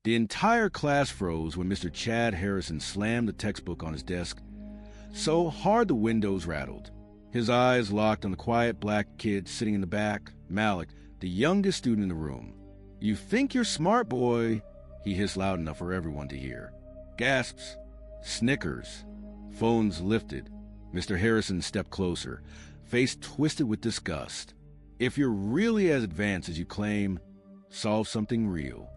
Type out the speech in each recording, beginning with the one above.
The entire class froze when Mr. Chad Harrison slammed the textbook on his desk so hard the windows rattled. His eyes locked on the quiet black kid sitting in the back, Malik, the youngest student in the room. "You think you're smart, boy," he hissed loud enough for everyone to hear. Gasps, snickers, phones lifted. Mr. Harrison stepped closer, face twisted with disgust. "If you're really as advanced as you claim, solve something real.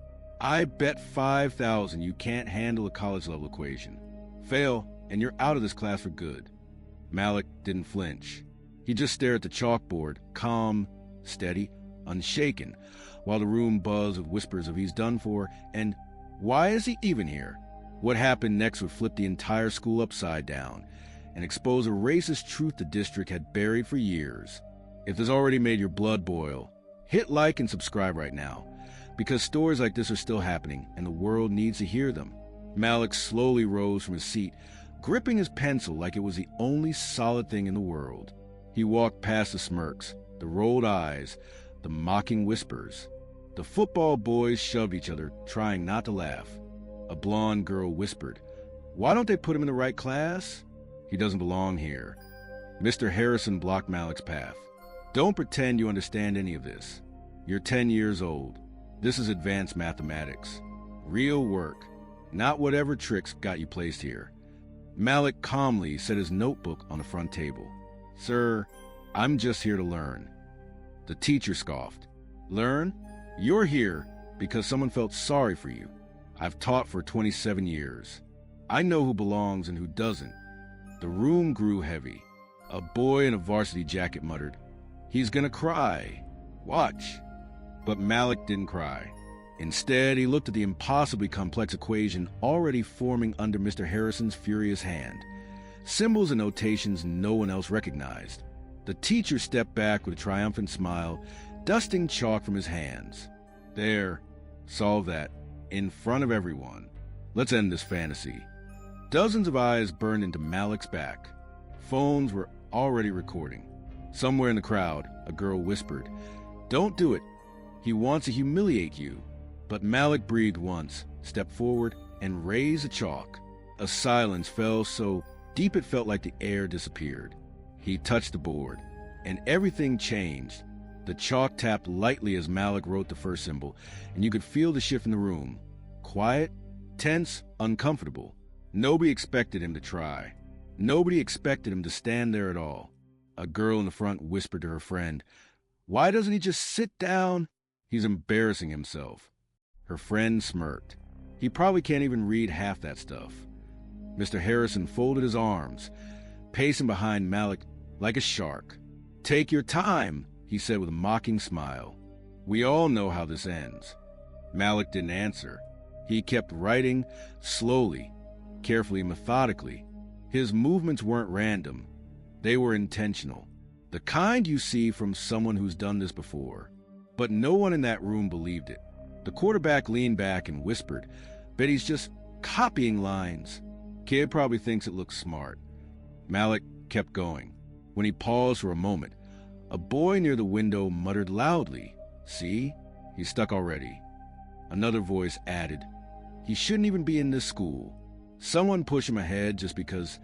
I bet 5,000 you can't handle a college-level equation. Fail, and you're out of this class for good." Malik didn't flinch. He just stared at the chalkboard, calm, steady, unshaken, while the room buzzed with whispers of "he's done for" and "why is he even here?" What happened next would flip the entire school upside down and expose a racist truth the district had buried for years. If this already made your blood boil, hit like and subscribe right now, because stories like this are still happening and the world needs to hear them. Malik slowly rose from his seat, gripping his pencil like it was the only solid thing in the world. He walked past the smirks, the rolled eyes, the mocking whispers. The football boys shoved each other, trying not to laugh. A blonde girl whispered, "Why don't they put him in the right class? He doesn't belong here." Mr. Harrison blocked Malik's path. "Don't pretend you understand any of this. You're 10 years old. This is advanced mathematics. Real work, not whatever tricks got you placed here." Malik calmly set his notebook on the front table. "Sir, I'm just here to learn." The teacher scoffed. "Learn? You're here because someone felt sorry for you. I've taught for 27 years. I know who belongs and who doesn't." The room grew heavy. A boy in a varsity jacket muttered, "He's gonna cry. Watch." But Malik didn't cry. Instead, he looked at the impossibly complex equation already forming under Mr. Harrison's furious hand. Symbols and notations no one else recognized. The teacher stepped back with a triumphant smile, dusting chalk from his hands. "There, solve that, in front of everyone. Let's end this fantasy." Dozens of eyes burned into Malik's back. Phones were already recording. Somewhere in the crowd, a girl whispered, "Don't do it. He wants to humiliate you." But Malik breathed once, stepped forward, and raised the chalk. A silence fell so deep it felt like the air disappeared. He touched the board, and everything changed. The chalk tapped lightly as Malik wrote the first symbol, and you could feel the shift in the room. Quiet, tense, uncomfortable. Nobody expected him to try. Nobody expected him to stand there at all. A girl in the front whispered to her friend, "Why doesn't he just sit down? He's embarrassing himself." Her friend smirked. "He probably can't even read half that stuff." Mr. Harrison folded his arms, pacing behind Malik like a shark. "Take your time," he said with a mocking smile. "We all know how this ends." Malik didn't answer. He kept writing, slowly, carefully, methodically. His movements weren't random. They were intentional. The kind you see from someone who's done this before. But no one in that room believed it. The quarterback leaned back and whispered, "Bet he's just copying lines. Kid probably thinks it looks smart." Malik kept going. When he paused for a moment, a boy near the window muttered loudly, "See? He's stuck already." Another voice added, "He shouldn't even be in this school." Someone pushed him ahead just because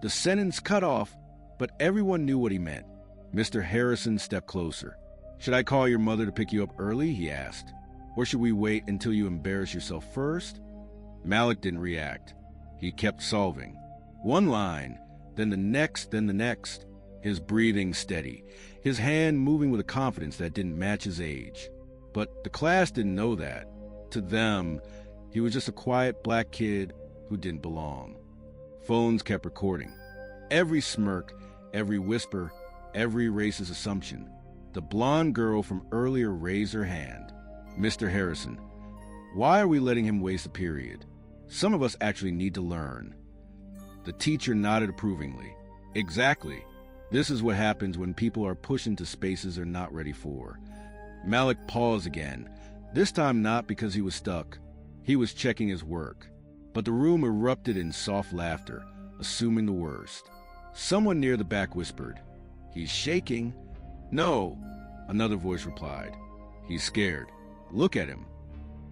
the sentence cut off, but everyone knew what he meant. Mr. Harrison stepped closer. "Should I call your mother to pick you up early?" he asked. "Or should we wait until you embarrass yourself first?" Malik didn't react. He kept solving. One line, then the next, then the next. His breathing steady, his hand moving with a confidence that didn't match his age. But the class didn't know that. To them, he was just a quiet black kid who didn't belong. Phones kept recording. Every smirk, every whisper, every racist assumption. The blonde girl from earlier raised her hand. "Mr. Harrison, why are we letting him waste a period? Some of us actually need to learn." The teacher nodded approvingly. "Exactly. This is what happens when people are pushed into spaces they're not ready for." Malik paused again, this time not because he was stuck. He was checking his work. But the room erupted in soft laughter, assuming the worst. Someone near the back whispered, "He's shaking." "No," another voice replied. "He's scared. Look at him."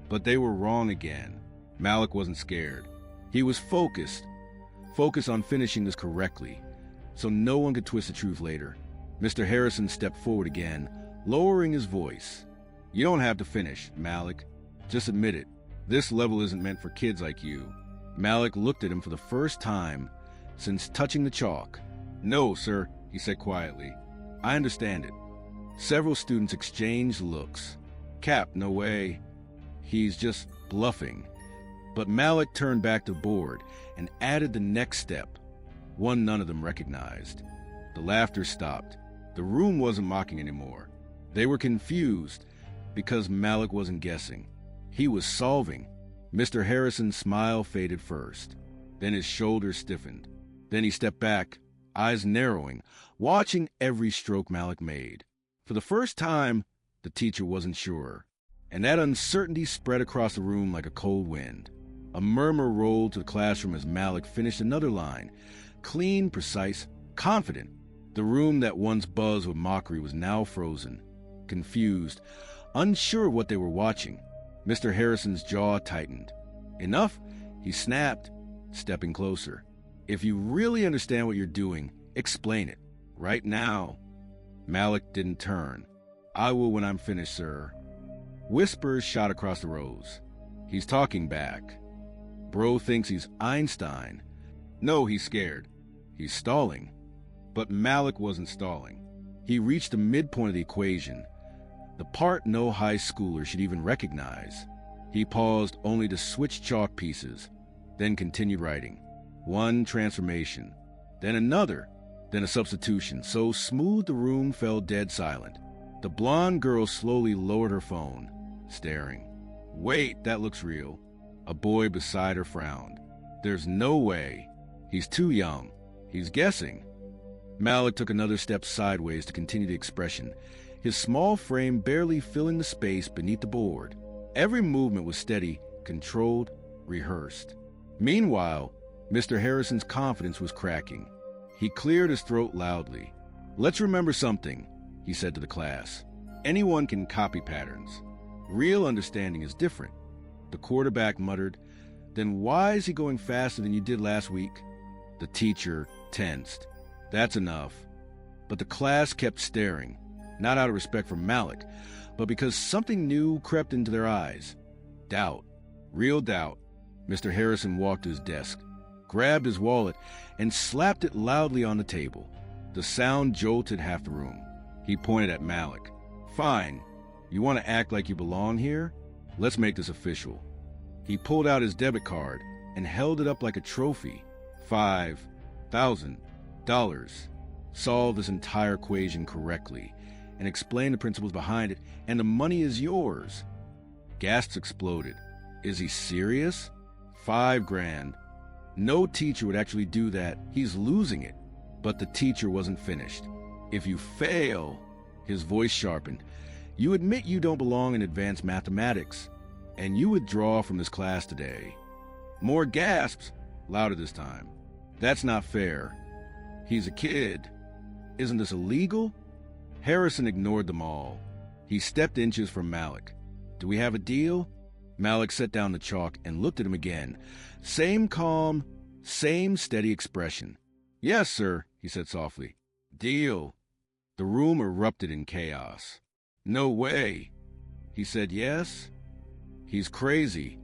But they were wrong again. Malik wasn't scared. He was focused on finishing this correctly, so no one could twist the truth later. Mr. Harrison stepped forward again, lowering his voice. You don't have to finish, Malik. Just admit it. This level isn't meant for kids like you. Malik looked at him for the first time since touching the chalk. No, sir, he said quietly. I understand it. Several students exchanged looks. Cap, no way. He's just bluffing. But Malik turned back to the board and added the next step, one none of them recognized. The laughter stopped. The room wasn't mocking anymore. They were confused because Malik wasn't guessing. He was solving. Mr. Harrison's smile faded first. Then his shoulders stiffened. Then he stepped back, eyes narrowing, watching every stroke Malik made. For the first time, the teacher wasn't sure. And that uncertainty spread across the room like a cold wind. A murmur rolled to the classroom as Malik finished another line. Clean, precise, confident. The room that once buzzed with mockery was now frozen, confused, unsure of what they were watching. Mr. Harrison's jaw tightened. Enough, he snapped, stepping closer. If you really understand what you're doing, explain it. Right now. Malik didn't turn. I will when I'm finished, sir. Whispers shot across the rows. He's talking back. Bro thinks he's Einstein. No, he's scared. He's stalling. But Malik wasn't stalling. He reached the midpoint of the equation, the part no high schooler should even recognize. He paused only to switch chalk pieces, then continued writing. One transformation, then another, then a substitution, so smooth the room fell dead silent. The blonde girl slowly lowered her phone, staring. Wait, that looks real. A boy beside her frowned. There's no way. He's too young. He's guessing. Malik took another step sideways to continue the expression, his small frame barely filling the space beneath the board. Every movement was steady, controlled, rehearsed. Meanwhile, Mr. Harrison's confidence was cracking. He cleared his throat loudly. Let's remember something, he said to the class. Anyone can copy patterns. Real understanding is different. The quarterback muttered, Then why is he going faster than you did last week? The teacher tensed. That's enough. But the class kept staring, not out of respect for Malik, but because something new crept into their eyes. Doubt. Real doubt. Mr. Harrison walked to his desk, grabbed his wallet, and slapped it loudly on the table. The sound jolted half the room. He pointed at Malik. Fine. You want to act like you belong here? Let's make this official. He pulled out his debit card and held it up like a trophy. $5,000. Solve this entire equation correctly and explain the principles behind it, and the money is yours. Gasps exploded. Is he serious? $5,000. No teacher would actually do that. He's losing it. But the teacher wasn't finished. If you fail, his voice sharpened, you admit you don't belong in advanced mathematics, and you withdraw from this class today. More gasps, louder this time. That's not fair. He's a kid. Isn't this illegal? Harrison ignored them all. He stepped inches from Malik. Do we have a deal? Malik set down the chalk and looked at him again. Same calm, same steady expression. Yes, sir, he said softly. Deal. The room erupted in chaos. No way. He said yes. He's crazy.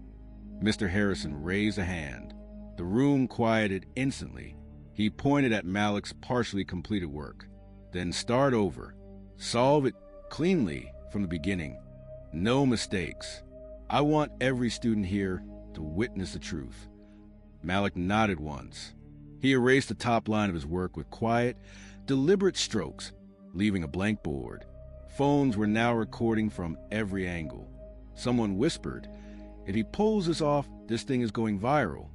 Mr. Harrison raised a hand. The room quieted instantly. He pointed at Malik's partially completed work. Then start over. Solve it cleanly from the beginning. No mistakes. I want every student here to witness the truth. Malik nodded once. He erased the top line of his work with quiet, deliberate strokes, leaving a blank board. Phones were now recording from every angle. Someone whispered, if he pulls this off, this thing is going viral.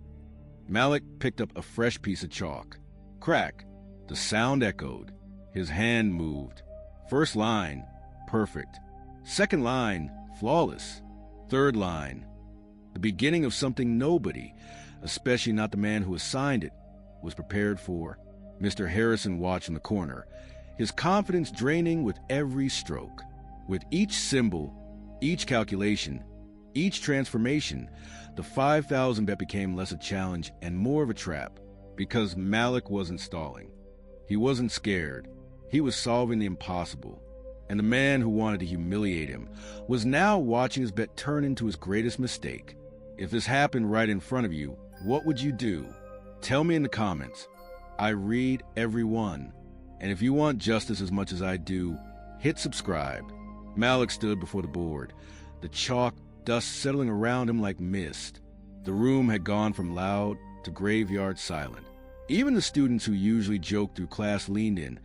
Malik picked up a fresh piece of chalk. Crack. The sound echoed. His hand moved. First line, perfect. Second line, flawless. Third line, the beginning of something nobody, especially not the man who assigned it, was prepared for. Mr. Harrison watched in the corner, his confidence draining with every stroke. With each symbol, each calculation, Each transformation, the 5,000 bet became less a challenge and more of a trap, because Malik wasn't stalling. He wasn't scared. He was solving the impossible. And the man who wanted to humiliate him was now watching his bet turn into his greatest mistake. If this happened right in front of you, what would you do? Tell me in the comments. I read every one. And if you want justice as much as I do, hit subscribe. Malik stood before the board, the chalk dust settling around him like mist. The room had gone from loud to graveyard silent. Even the students who usually joked through class leaned in,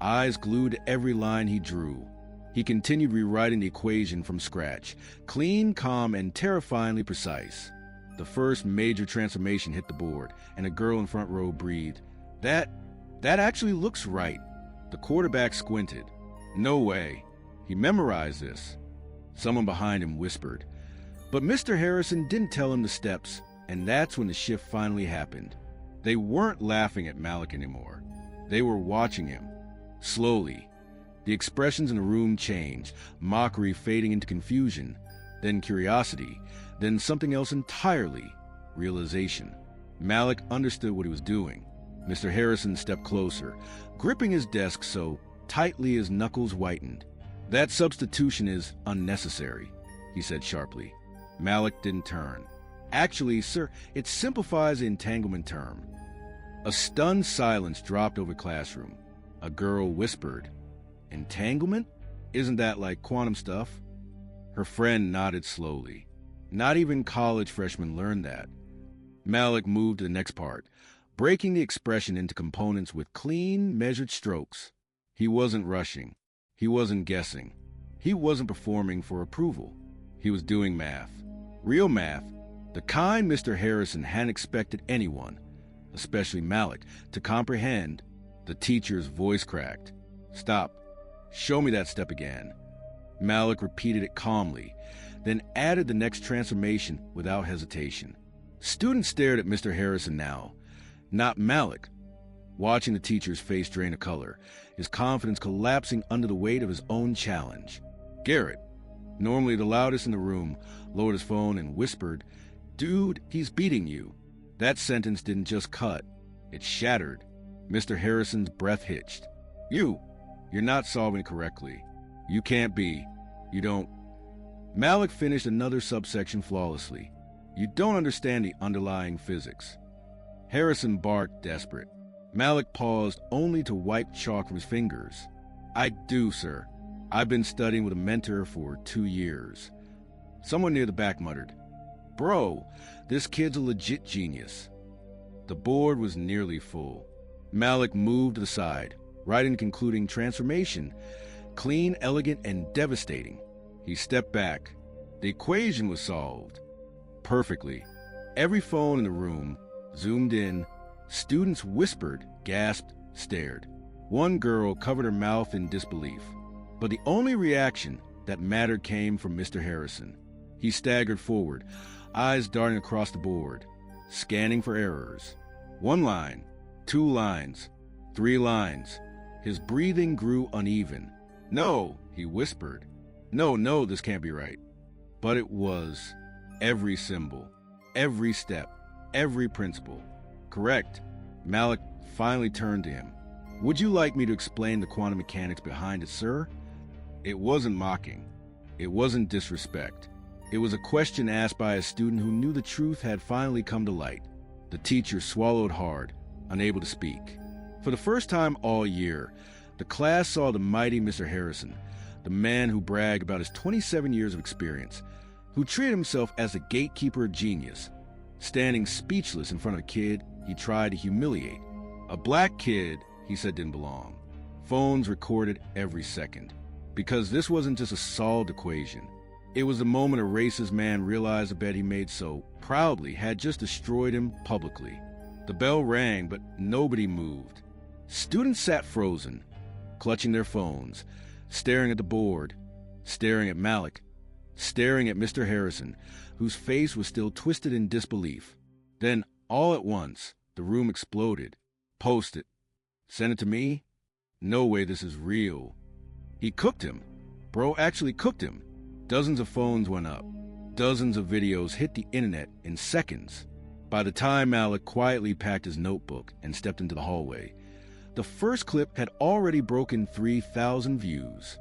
eyes glued to every line he drew. He continued rewriting the equation from scratch, clean, calm, and terrifyingly precise. The first major transformation hit the board, and a girl in front row breathed. That actually looks right. The quarterback squinted. No way. He memorized this. Someone behind him whispered. But Mr. Harrison didn't tell him the steps, and that's when the shift finally happened. They weren't laughing at Malik anymore. They were watching him. Slowly, the expressions in the room changed, mockery fading into confusion, then curiosity, then something else entirely, realization. Malik understood what he was doing. Mr. Harrison stepped closer, gripping his desk so tightly his knuckles whitened. That substitution is unnecessary, he said sharply. Malik didn't turn. Actually, sir, it simplifies the entanglement term. A stunned silence dropped over the classroom. A girl whispered, "Entanglement? Isn't that like quantum stuff?" Her friend nodded slowly. Not even college freshmen learned that. Malik moved to the next part, breaking the expression into components with clean, measured strokes. He wasn't rushing. He wasn't guessing. He wasn't performing for approval. He was doing math. Real math. The kind Mr. Harrison hadn't expected anyone, especially Malik, to comprehend. The teacher's voice cracked. "Stop. Show me that step again." Malik repeated it calmly, then added the next transformation without hesitation. Students stared at Mr. Harrison now, not Malik. Watching the teacher's face drain of color, his confidence collapsing under the weight of his own challenge. Garrett, normally the loudest in the room, lowered his phone and whispered, "Dude, he's beating you." That sentence didn't just cut, it shattered. Mr. Harrison's breath hitched. You're not solving it correctly. You can't be. You don't." Malik finished another subsection flawlessly. "You don't understand the underlying physics." Harrison barked, desperate. Malik paused only to wipe chalk from his fingers. "I do, sir. I've been studying with a mentor for 2 years. Someone near the back muttered, "Bro, this kid's a legit genius." The board was nearly full. Malik moved to the side, writing the concluding transformation, clean, elegant, and devastating. He stepped back. The equation was solved. Perfectly. Every phone in the room zoomed in. Students whispered, gasped, stared. One girl covered her mouth in disbelief. But the only reaction that mattered came from Mr. Harrison. He staggered forward, eyes darting across the board, scanning for errors. 1 line, 2 lines, 3 lines. His breathing grew uneven. "No," he whispered. No, this can't be right." But it was. Every symbol, every step, every principle. Correct. Malik finally turned to him. "Would you like me to explain the quantum mechanics behind it, sir?" It wasn't mocking. It wasn't disrespect. It was a question asked by a student who knew the truth had finally come to light. The teacher swallowed hard, unable to speak. For the first time all year, the class saw the mighty Mr. Harrison, the man who bragged about his 27 years of experience, who treated himself as a gatekeeper of genius, standing speechless in front of a kid he tried to humiliate. A black kid he said didn't belong. Phones recorded every second. Because this wasn't just a solved equation. It was the moment a racist man realized the bet he made so proudly had just destroyed him publicly. The bell rang, but nobody moved. Students sat frozen, clutching their phones, staring at the board, staring at Malik, staring at Mr. Harrison, whose face was still twisted in disbelief. Then, all at once, the room exploded. "Post it. Send it to me? No way this is real." He cooked him. Bro actually cooked him. Dozens of phones went up. Dozens of videos hit the internet in seconds. By the time Malik quietly packed his notebook and stepped into the hallway, the first clip had already broken 3,000 views.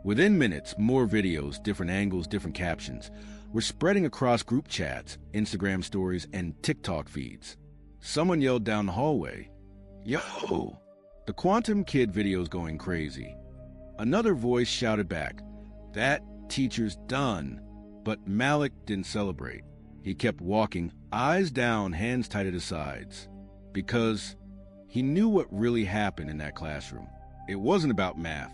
Within minutes, more videos, different angles, different captions, were spreading across group chats, Instagram stories, and TikTok feeds. Someone yelled down the hallway, "Yo, the Quantum Kid video's going crazy." Another voice shouted back, "That teacher's done." But Malik didn't celebrate. He kept walking, eyes down, hands tight at his sides, because he knew what really happened in that classroom. It wasn't about math.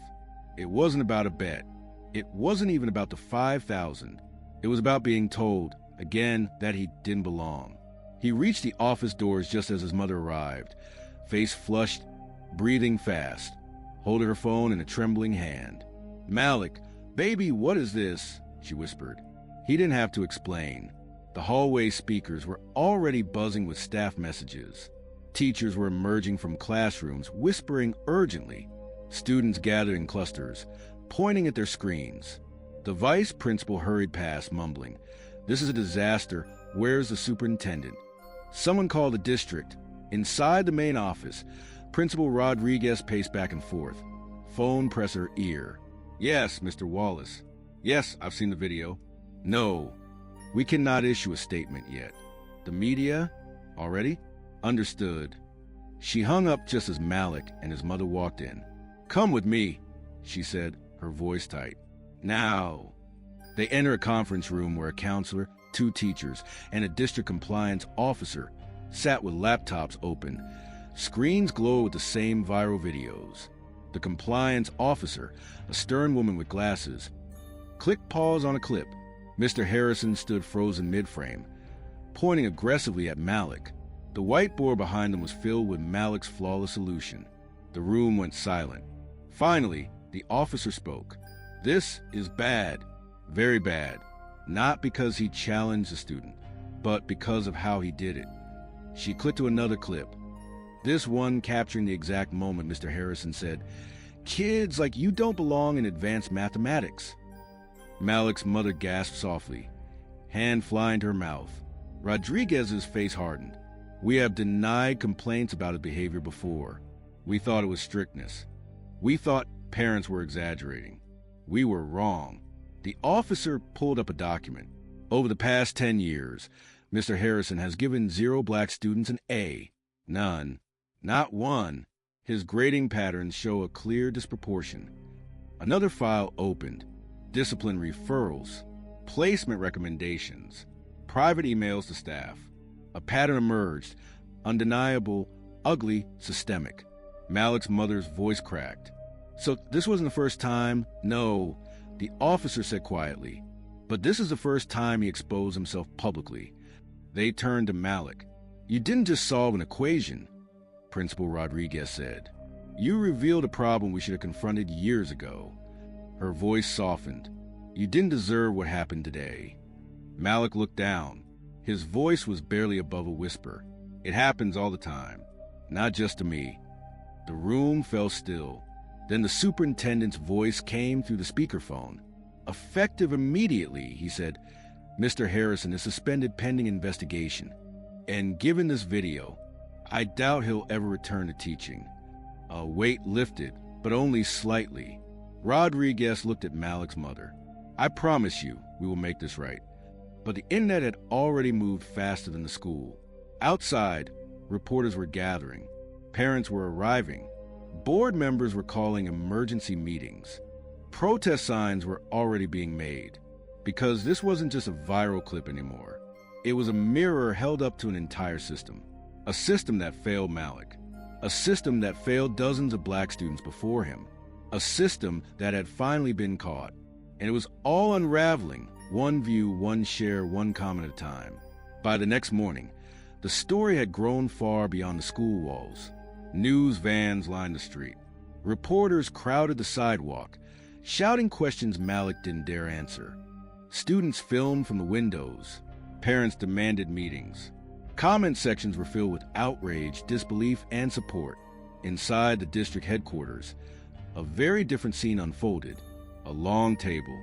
It wasn't about a bet. It wasn't even about the 5,000. It was about being told, again, that he didn't belong. He reached the office doors just as his mother arrived, face flushed, breathing fast, holding her phone in a trembling hand. "Malik, baby, what is this?" she whispered. He didn't have to explain. The hallway speakers were already buzzing with staff messages. Teachers were emerging from classrooms, whispering urgently. Students gathered in clusters, pointing at their screens. The vice principal hurried past, mumbling, "This is a disaster. Where's the superintendent?" Someone called the district. Inside the main office, Principal Rodriguez paced back and forth. Phone pressed her ear. "Yes, Mr. Wallace. Yes, I've seen the video." "No, we cannot issue a statement yet." "The media? Already?" "Understood." She hung up just as Malik and his mother walked in. "Come with me," she said, her voice tight. "Now." They enter a conference room where a counselor, 2 teachers, and a district compliance officer sat with laptops open. Screens glow with the same viral videos. The compliance officer, a stern woman with glasses, clicked pause on a clip. Mr. Harrison stood frozen mid-frame, pointing aggressively at Malik. The whiteboard behind them was filled with Malik's flawless solution. The room went silent. Finally, the officer spoke. "This is bad, very bad, not because he challenged the student, but because of how he did it." She clicked to another clip, this one capturing the exact moment Mr. Harrison said, "Kids like you don't belong in advanced mathematics." Malik's mother gasped softly, hand flying to her mouth. Rodriguez's face hardened. "We have denied complaints about his behavior before. We thought it was strictness. We thought parents were exaggerating. We were wrong." The officer pulled up a document. "Over the past 10 years, Mr. Harrison has given 0 black students an A. None. Not one. His grading patterns show a clear disproportion." Another file opened. Discipline referrals, placement recommendations, private emails to staff. A pattern emerged, undeniable, ugly, systemic. Malik's mother's voice cracked. "So this wasn't the first time?" "No," the officer said quietly. "But this is the first time he exposed himself publicly." They turned to Malik. "You didn't just solve an equation," Principal Rodriguez said. "You revealed a problem we should have confronted years ago." Her voice softened. "You didn't deserve what happened today." Malik looked down. His voice was barely above a whisper. "It happens all the time, not just to me." The room fell still. Then the superintendent's voice came through the speakerphone. "Effective immediately," he said. "Mr. Harrison is suspended pending investigation. And given this video, I doubt he'll ever return to teaching." A weight lifted, but only slightly. Rodriguez looked at Malik's mother. "I promise you, we will make this right." But the internet had already moved faster than the school. Outside, reporters were gathering. Parents were arriving. Board members were calling emergency meetings. Protest signs were already being made. Because this wasn't just a viral clip anymore. It was a mirror held up to an entire system. A system that failed Malik. A system that failed dozens of black students before him. A system that had finally been caught. And it was all unraveling, one view, one share, one comment at a time. By the next morning, the story had grown far beyond the school walls. News vans lined the street. Reporters crowded the sidewalk, shouting questions Malik didn't dare answer. Students filmed from the windows. Parents demanded meetings. Comment sections were filled with outrage, disbelief, and support. Inside the district headquarters, a very different scene unfolded. A long table,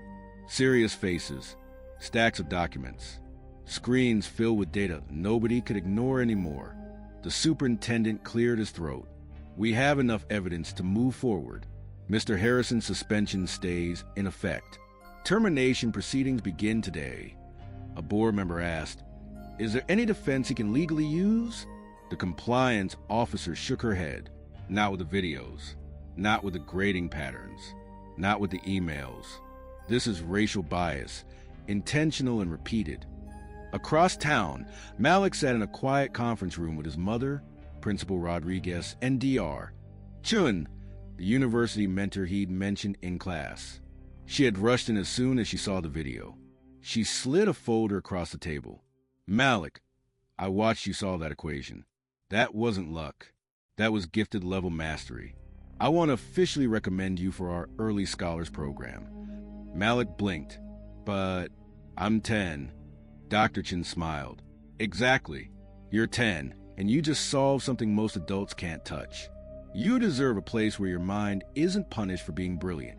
serious faces, Stacks of documents. Screens filled with data nobody could ignore anymore. The superintendent cleared his throat. We have enough evidence to move forward. Mr. Harrison's suspension stays in effect. Termination proceedings begin today. A board member asked, "Is there any defense he can legally use?" The compliance officer shook her head. Not with the videos. Not with the grading patterns. Not with the emails. This is racial bias, intentional and repeated. Across town, Malik sat in a quiet conference room with his mother, Principal Rodriguez, and Dr. Chun, the university mentor he'd mentioned in class. She had rushed in as soon as she saw the video. She slid a folder across the table. "Malik, I watched you solve that equation. That wasn't luck. That was gifted level mastery. I want to officially recommend you for our early scholars program." Malik blinked. "But I'm 10. Dr. Chin smiled. "Exactly. You're 10, and you just solved something most adults can't touch. You deserve a place where your mind isn't punished for being brilliant."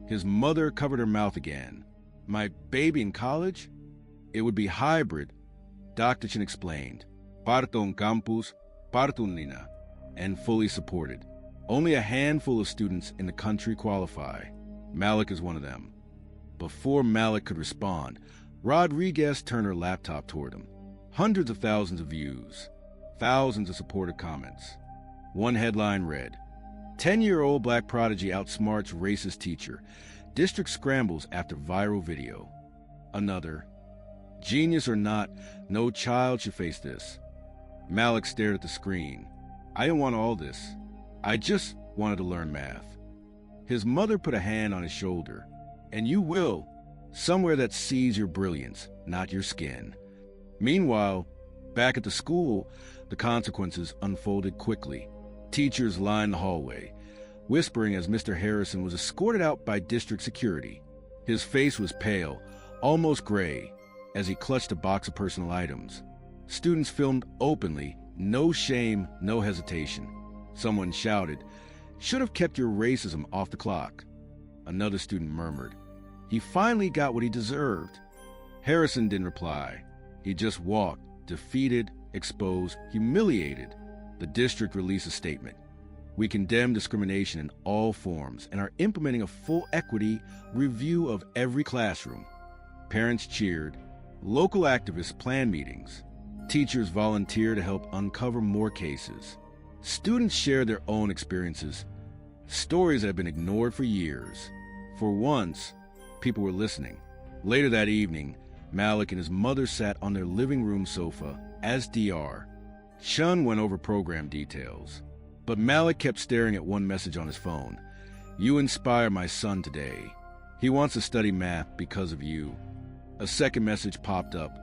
His mother covered her mouth again. "My baby in college? It would be hybrid," Dr. Chin explained. "Parto on campus, parto en línea," and fully supported. Only a handful of students in the country qualify. Malik is one of them. Before Malik could respond, Rodriguez turned her laptop toward him. Hundreds of thousands of views. Thousands of supportive comments. One headline read, "10-year-old black prodigy outsmarts racist teacher. District scrambles after viral video." Another, "Genius or not, no child should face this." Malik stared at the screen. "I didn't want all this. I just wanted to learn math." His mother put a hand on his shoulder. "And you will. Somewhere that sees your brilliance, not your skin." Meanwhile, back at the school, the consequences unfolded quickly. Teachers lined the hallway, whispering as Mr. Harrison was escorted out by district security. His face was pale, almost gray, as he clutched a box of personal items. Students filmed openly, no shame, no hesitation. Someone shouted, "Should have kept your racism off the clock." Another student murmured, "He finally got what he deserved." Harrison didn't reply. He just walked, defeated, exposed, humiliated. The district released a statement. "We condemn discrimination in all forms and are implementing a full equity review of every classroom." Parents cheered. Local activists planned meetings. Teachers volunteered to help uncover more cases. Students shared their own experiences, stories that had been ignored for years. For once, people were listening. Later that evening, Malik and his mother sat on their living room sofa as Dr. Chun went over program details. But Malik kept staring at one message on his phone. "You inspire my son today. He wants to study math because of you." A second message popped up.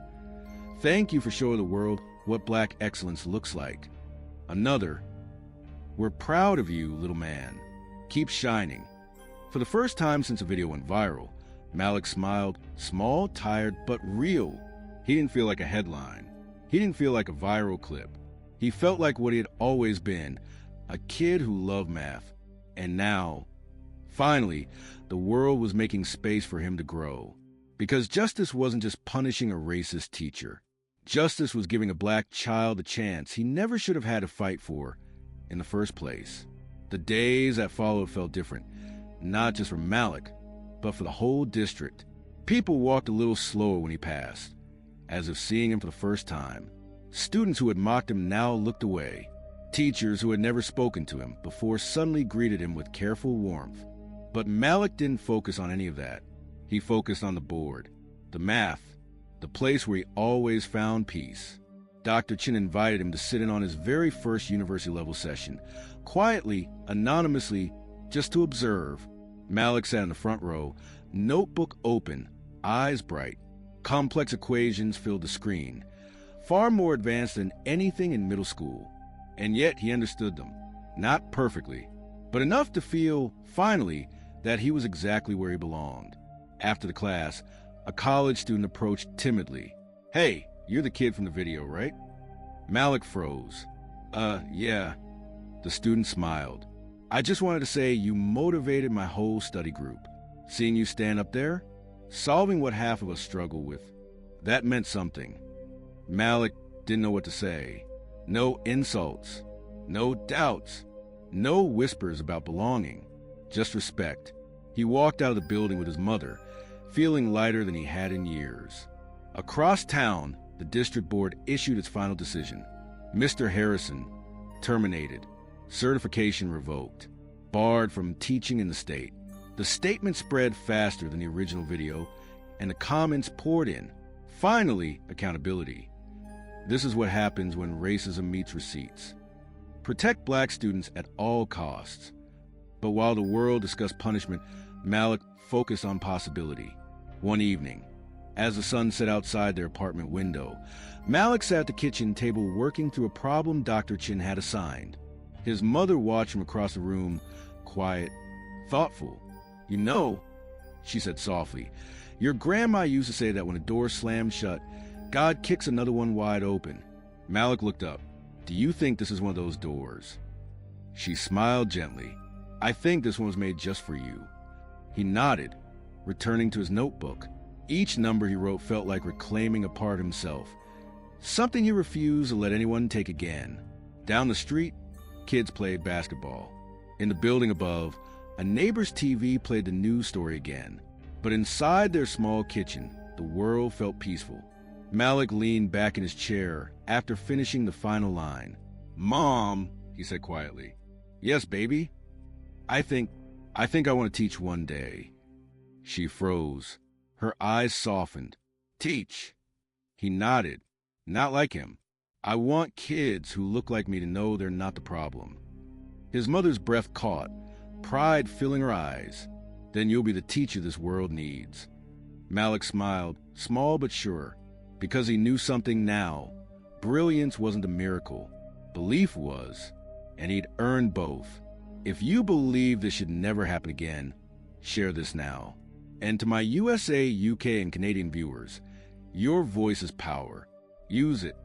"Thank you for showing the world what black excellence looks like." Another, "We're proud of you, little man. Keep shining." For the first time since the video went viral, Malik smiled, small, tired, but real. He didn't feel like a headline. He didn't feel like a viral clip. He felt like what he had always been, a kid who loved math. And now, finally, the world was making space for him to grow. Because justice wasn't just punishing a racist teacher. Justice was giving a black child a chance he never should have had to fight for in the first place. The days that followed felt different, not just for Malik, but for the whole district. People walked a little slower when he passed, as if seeing him for the first time. Students who had mocked him now looked away. Teachers who had never spoken to him before suddenly greeted him with careful warmth. But Malik didn't focus on any of that. He focused on the board, the math, the place where he always found peace. Dr. Chin invited him to sit in on his very first university-level session, quietly, anonymously, just to observe. Malik sat in the front row, notebook open, eyes bright. Complex equations filled the screen, far more advanced than anything in middle school. And yet he understood them, not perfectly, but enough to feel, finally, that he was exactly where he belonged. After the class, a college student approached timidly. "Hey, you're the kid from the video, right?" Malik froze. Yeah." The student smiled. "I just wanted to say you motivated my whole study group. Seeing you stand up there, solving what half of us struggle with. That meant something. Malik didn't know what to say. No insults, no doubts, no whispers about belonging, just respect. He walked out of the building with his mother, feeling lighter than he had in years. Across town, the district board issued its final decision. Mr. Harrison, terminated, certification revoked, barred from teaching in the state. The statement spread faster than the original video, and the comments poured in. Finally, accountability. This is what happens when racism meets receipts. Protect black students at all costs. But while the world discussed punishment, Malik focused on possibility. One evening, as the sun set outside their apartment window, Malik sat at the kitchen table working through a problem Dr. Chin had assigned. His mother watched from across the room, quiet, thoughtful. "You know," she said softly, "your grandma used to say that when a door slams shut, God kicks another one wide open." Malik looked up. "Do you think this is one of those doors?" She smiled gently. "I think this one was made just for you." He nodded, returning to his notebook. Each number he wrote felt like reclaiming a part of himself, something he refused to let anyone take again. Down the street, kids played basketball. In the building above, a neighbor's TV played the news story again. But inside their small kitchen, the world felt peaceful. Malik leaned back in his chair after finishing the final line. "Mom," he said quietly. "Yes, baby? I think I want to teach one day." She froze. Her eyes softened. "Teach?" He nodded. "Not like him. I want kids who look like me to know they're not the problem." His mother's breath caught, pride filling her eyes. "Then you'll be the teacher this world needs." Malik smiled, small but sure, because he knew something now. Brilliance wasn't a miracle. Belief was, and he'd earned both. If you believe this should never happen again, share this now. And to my USA, UK, and Canadian viewers, your voice is power. Use it.